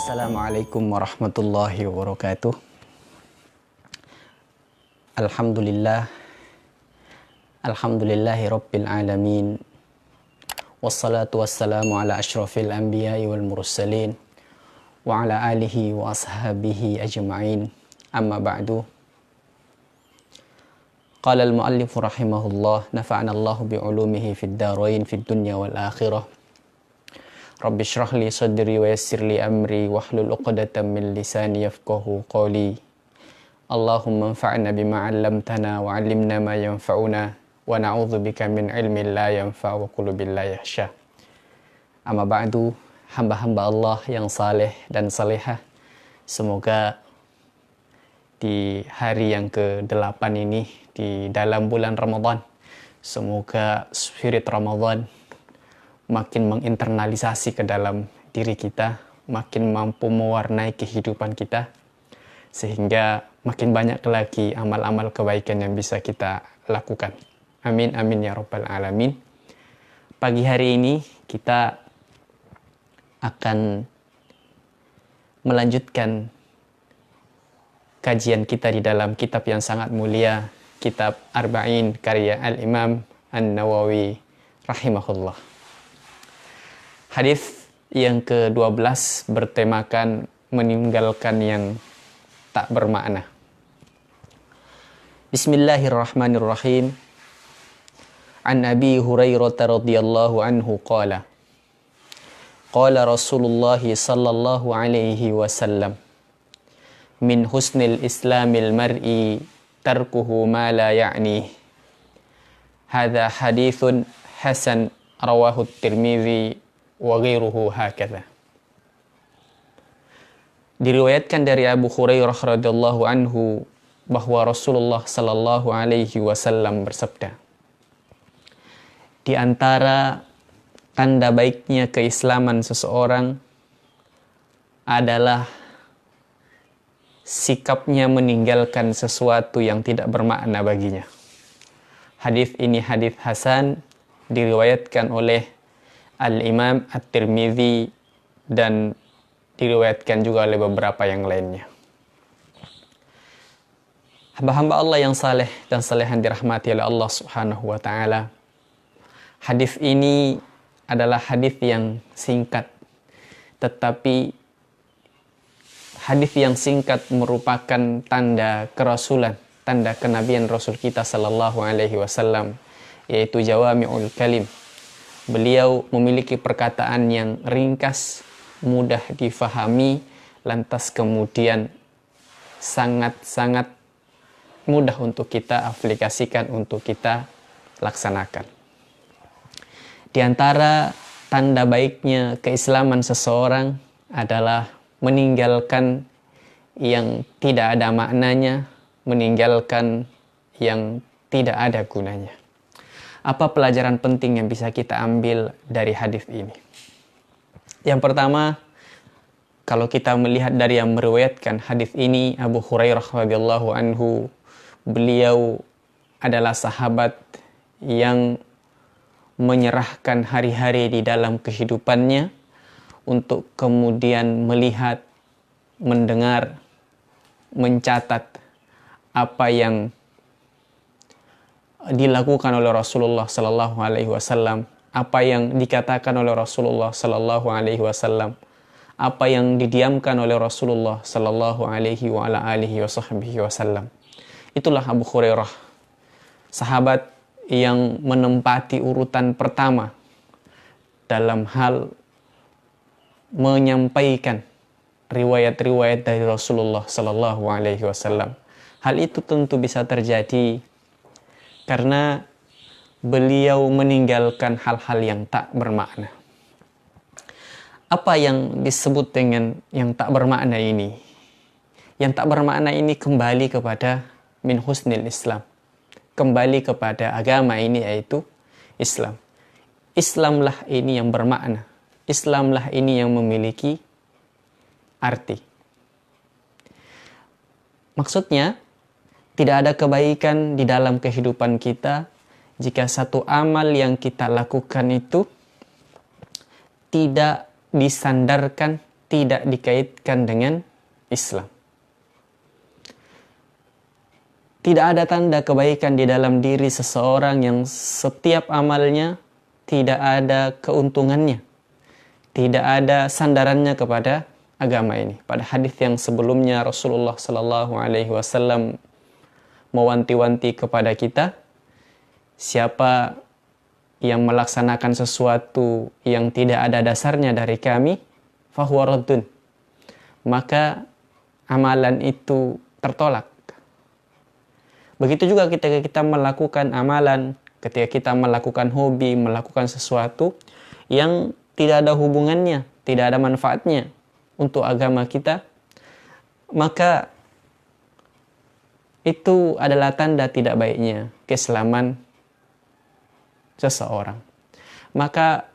Assalamualaikum warahmatullahi wabarakatuh. Alhamdulillah. Alhamdulillahi rabbil alamin. Wassalatu wassalamu ala ashrafil anbiya'i wal mursalin wa ala alihi wa ashabihi ajma'in. Amma ba'du. Qala al-muallif rahimahullah, nafa'ana Allahu bi'ulumihi fid darain fid dunya wal akhirah. Rabbi shrah li sadri wa yassir li amri wahlul 'uqdatam min lisani yafqahu qawli. Allahumma anfa'na bima 'allamtana wa 'allimna ma yanfa'una wa na'udzubika min ilmin la yanfa' wa qulubin la yahsha. Amma ba'du, hamba-hamba Allah yang saleh dan salehah, semoga di hari yang ke-8 ini di dalam bulan Ramadan, semoga spirit Ramadan makin menginternalisasi ke dalam diri kita, makin mampu mewarnai kehidupan kita, sehingga makin banyak lagi amal-amal kebaikan yang bisa kita lakukan. Amin, amin ya rabbal alamin. Pagi hari ini kita akan melanjutkan kajian kita di dalam kitab yang sangat mulia, kitab Arba'in karya Al-Imam An-Nawawi rahimahullah. Hadis yang ke-12 bertemakan meninggalkan yang tak bermakna. Bismillahirrahmanirrahim. An Abi Hurairah radhiyallahu anhu qala qala Rasulullah sallallahu alaihi wasallam min husnil islamil mar'i tarkuhu ma la ya'ni. Hadza haditsun hasan rawahu at-Tirmidzi wa ghairuhu hakadha. Diriwayatkan dari Abu Hurairah radhiyallahu anhu bahwa Rasulullah sallallahu alaihi wasallam bersabda, di antara tanda baiknya keislaman seseorang adalah sikapnya meninggalkan sesuatu yang tidak bermakna baginya. Hadis ini hadis hasan, diriwayatkan oleh Al-Imam At-Tirmidzi dan diriwayatkan juga oleh beberapa yang lainnya. Hamba-hamba Allah yang saleh dan salehan dirahmati oleh Allah Subhanahu wa taala. Hadis ini adalah hadis yang singkat, tetapi hadis yang singkat merupakan tanda kerasulan, tanda kenabian Rasul kita sallallahu alaihi wasallam, yaitu jawami'ul kalim. Beliau memiliki perkataan yang ringkas, mudah difahami, lantas kemudian sangat-sangat mudah untuk kita aplikasikan, untuk kita laksanakan. Di antara tanda baiknya keislaman seseorang adalah meninggalkan yang tidak ada maknanya, meninggalkan yang tidak ada gunanya. Apa pelajaran penting yang bisa kita ambil dari hadis ini? Yang pertama, kalau kita melihat dari yang meriwayatkan hadis ini, Abu Hurairah radhiyallahu anhu, beliau adalah sahabat yang menyerahkan hari-hari di dalam kehidupannya untuk kemudian melihat, mendengar, mencatat apa yang dilakukan oleh Rasulullah sallallahu alaihi wasallam, apa yang dikatakan oleh Rasulullah sallallahu alaihi wasallam, apa yang didiamkan oleh Rasulullah sallallahu alaihi wa ala alihi wasallam. Itulah Abu Hurairah, sahabat yang menempati urutan pertama dalam hal menyampaikan riwayat-riwayat dari Rasulullah sallallahu alaihi wasallam. Hal itu tentu bisa terjadi karena beliau meninggalkan hal-hal yang tak bermakna. Apa yang disebut dengan yang tak bermakna ini? Yang tak bermakna ini kembali kepada min husnil Islam. Kembali kepada agama ini, yaitu Islam. Islamlah ini yang bermakna. Islamlah ini yang memiliki arti. Maksudnya, tidak ada kebaikan di dalam kehidupan kita jika satu amal yang kita lakukan itu tidak disandarkan, tidak dikaitkan dengan Islam. Tidak ada tanda kebaikan di dalam diri seseorang yang setiap amalnya tidak ada keuntungannya, tidak ada sandarannya kepada agama ini. Pada hadis yang sebelumnya Rasulullah Sallallahu Alaihi Wasallam mewanti-wanti kepada kita, siapa yang melaksanakan sesuatu yang tidak ada dasarnya dari kami, fahuwa raddun, maka amalan itu tertolak. Begitu juga ketika kita melakukan amalan, ketika kita melakukan hobi, melakukan sesuatu yang tidak ada hubungannya, tidak ada manfaatnya untuk agama kita, maka itu adalah tanda tidak baiknya keislaman seseorang. Maka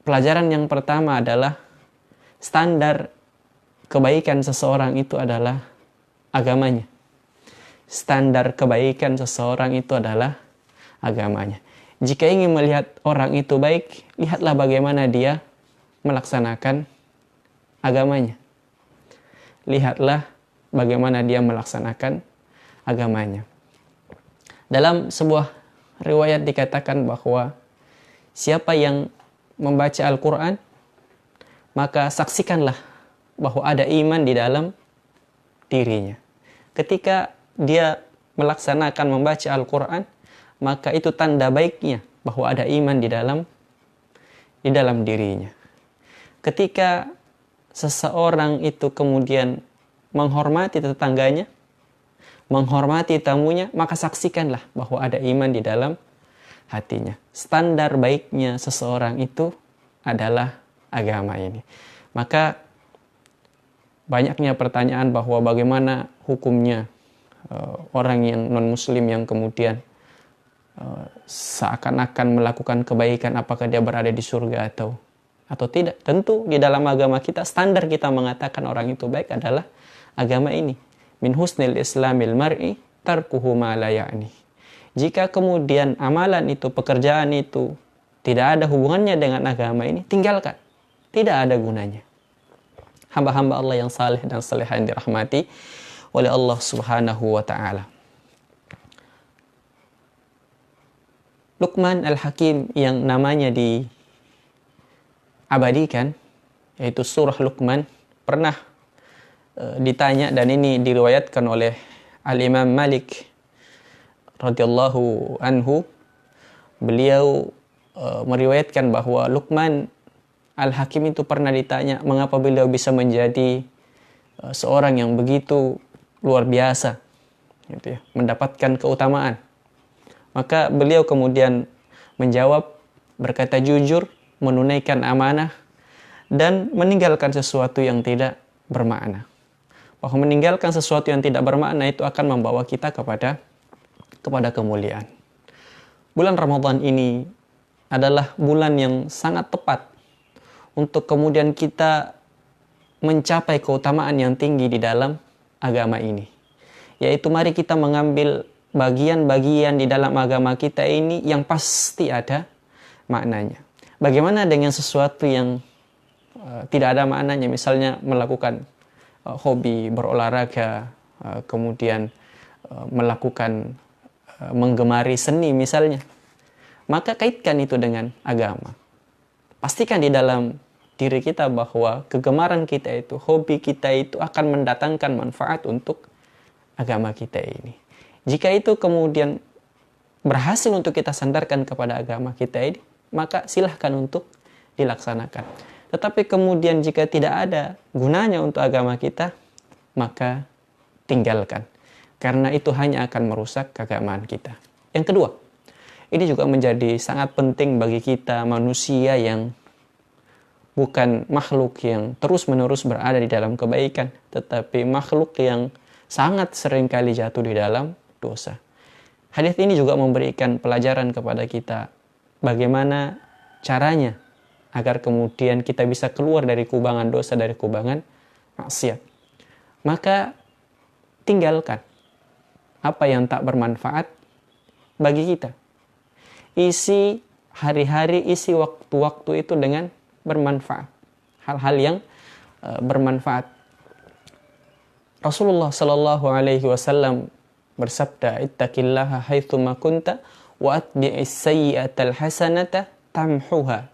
pelajaran yang pertama adalah standar kebaikan seseorang itu adalah agamanya. Standar kebaikan seseorang itu adalah agamanya. Jika ingin melihat orang itu baik, lihatlah bagaimana dia melaksanakan agamanya. Lihatlah bagaimana dia melaksanakan agamanya. Dalam sebuah riwayat dikatakan bahwa siapa yang membaca Al-Quran, maka saksikanlah bahwa ada iman di dalam dirinya. Ketika dia melaksanakan membaca Al-Quran, maka itu tanda baiknya bahwa ada iman di dalam dirinya. Ketika seseorang itu kemudian menghormati tetangganya, menghormati tamunya, maka saksikanlah bahwa ada iman di dalam hatinya. Standar baiknya seseorang itu adalah agama ini. Maka banyaknya pertanyaan bahwa bagaimana hukumnya orang yang non-muslim yang kemudian seakan-akan melakukan kebaikan, apakah dia berada di surga atau tidak. Tentu di dalam agama kita, standar kita mengatakan orang itu baik adalah agama ini. Min husnil islamil mar'i tarkuhu ma la ya'ni. Jika kemudian amalan itu, pekerjaan itu tidak ada hubungannya dengan agama ini, tinggalkan. Tidak ada gunanya. Hamba-hamba Allah yang saleh dan salehah yang dirahmati oleh Allah Subhanahu wa ta'ala. Luqman Al-Hakim yang namanya diabadikan, yaitu surah Luqman, pernah ditanya, dan ini diriwayatkan oleh Al-Imam Malik radhiyallahu anhu. Beliau meriwayatkan bahwa Luqman Al-Hakim itu pernah ditanya mengapa beliau bisa menjadi seorang yang begitu luar biasa, gitu ya, mendapatkan keutamaan. Maka beliau kemudian menjawab, berkata jujur, menunaikan amanah, dan meninggalkan sesuatu yang tidak bermakna. Bahwa meninggalkan sesuatu yang tidak bermakna itu akan membawa kita kepada kemuliaan. Bulan Ramadan ini adalah bulan yang sangat tepat untuk kemudian kita mencapai keutamaan yang tinggi di dalam agama ini. Yaitu mari kita mengambil bagian-bagian di dalam agama kita ini yang pasti ada maknanya. Bagaimana dengan sesuatu yang tidak ada maknanya, misalnya melakukan hobi, berolahraga, kemudian melakukan menggemari seni misalnya. Maka kaitkan itu dengan agama. Pastikan di dalam diri kita bahwa kegemaran kita itu, hobi kita itu akan mendatangkan manfaat untuk agama kita ini. Jika itu kemudian berhasil untuk kita sandarkan kepada agama kita ini, maka silahkan untuk dilaksanakan. Tetapi kemudian jika tidak ada gunanya untuk agama kita, maka tinggalkan. Karena itu hanya akan merusak keagamaan kita. Yang kedua, ini juga menjadi sangat penting bagi kita manusia yang bukan makhluk yang terus-menerus berada di dalam kebaikan, tetapi makhluk yang sangat seringkali jatuh di dalam dosa. Hadis ini juga memberikan pelajaran kepada kita bagaimana caranya agar kemudian kita bisa keluar dari kubangan dosa, dari kubangan maksiat. Maka tinggalkan apa yang tak bermanfaat bagi kita. Isi hari-hari, isi waktu-waktu itu dengan bermanfaat. Hal-hal yang bermanfaat. Rasulullah Shallallahu Alaihi Wasallam bersabda, "Ittaqillaha haitsuma kunta wa atbi'is sayyi'atal hasanata tamhuha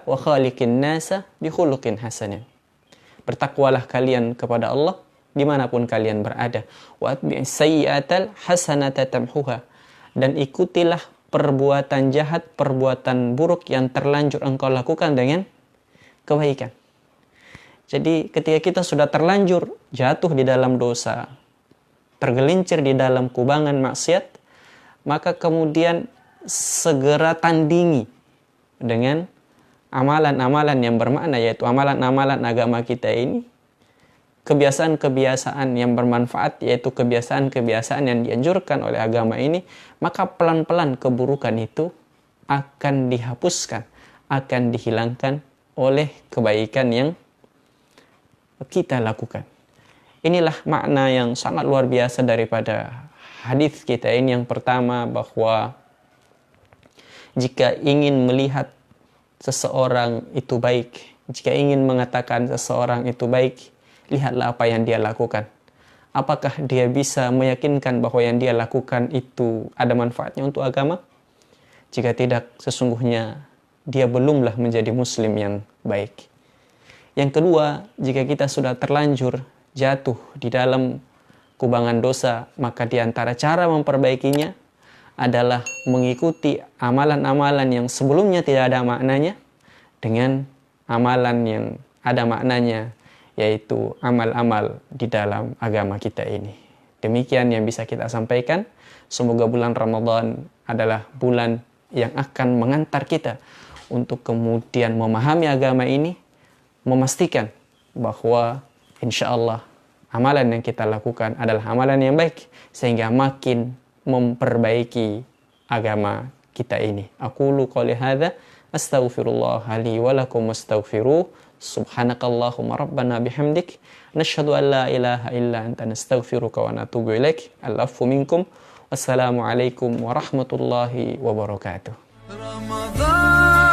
wa khaliqin nasa bi khuluqin hasanin." Bertakwalah kalian kepada Allah dimanapun kalian berada. Wa atbi'is sayyi'atal hasanata tamhuha, dan ikutilah perbuatan jahat, perbuatan buruk yang terlanjur engkau lakukan dengan kebaikan. Jadi ketika kita sudah terlanjur jatuh di dalam dosa, tergelincir di dalam kubangan maksiat, maka kemudian segera tandingi dengan amalan-amalan yang bermakna, yaitu amalan-amalan agama kita ini, kebiasaan-kebiasaan yang bermanfaat, yaitu kebiasaan-kebiasaan yang dianjurkan oleh agama ini, maka pelan-pelan keburukan itu akan dihapuskan, akan dihilangkan oleh kebaikan yang kita lakukan. Inilah makna yang sangat luar biasa daripada hadis kita ini. Yang pertama, bahwa jika ingin melihat seseorang itu baik, jika ingin mengatakan seseorang itu baik, lihatlah apa yang dia lakukan. Apakah dia bisa meyakinkan bahwa yang dia lakukan itu ada manfaatnya untuk agama? Jika tidak, sesungguhnya dia belumlah menjadi muslim yang baik. Yang kedua, jika kita sudah terlanjur jatuh di dalam kubangan dosa, maka di antara cara memperbaikinya adalah mengikuti amalan-amalan yang sebelumnya tidak ada maknanya dengan amalan yang ada maknanya, yaitu amal-amal di dalam agama kita ini. Demikian yang bisa kita sampaikan. Semoga bulan Ramadan adalah bulan yang akan mengantar kita untuk kemudian memahami agama ini, memastikan bahwa insya Allah amalan yang kita lakukan adalah amalan yang baik, sehingga makin memperbaiki agama kita ini. Aqulu qouli hadza astaghfirullah li wa lakum wastaghfiruh. Subhanakallahumma rabbana bihamdik nashhadu an la ilaha illa anta nastaghfiruka wa natubu ilaik. Al-afwu minkum. Wassalamualaikum warahmatullahi wabarakatuh. Ramadan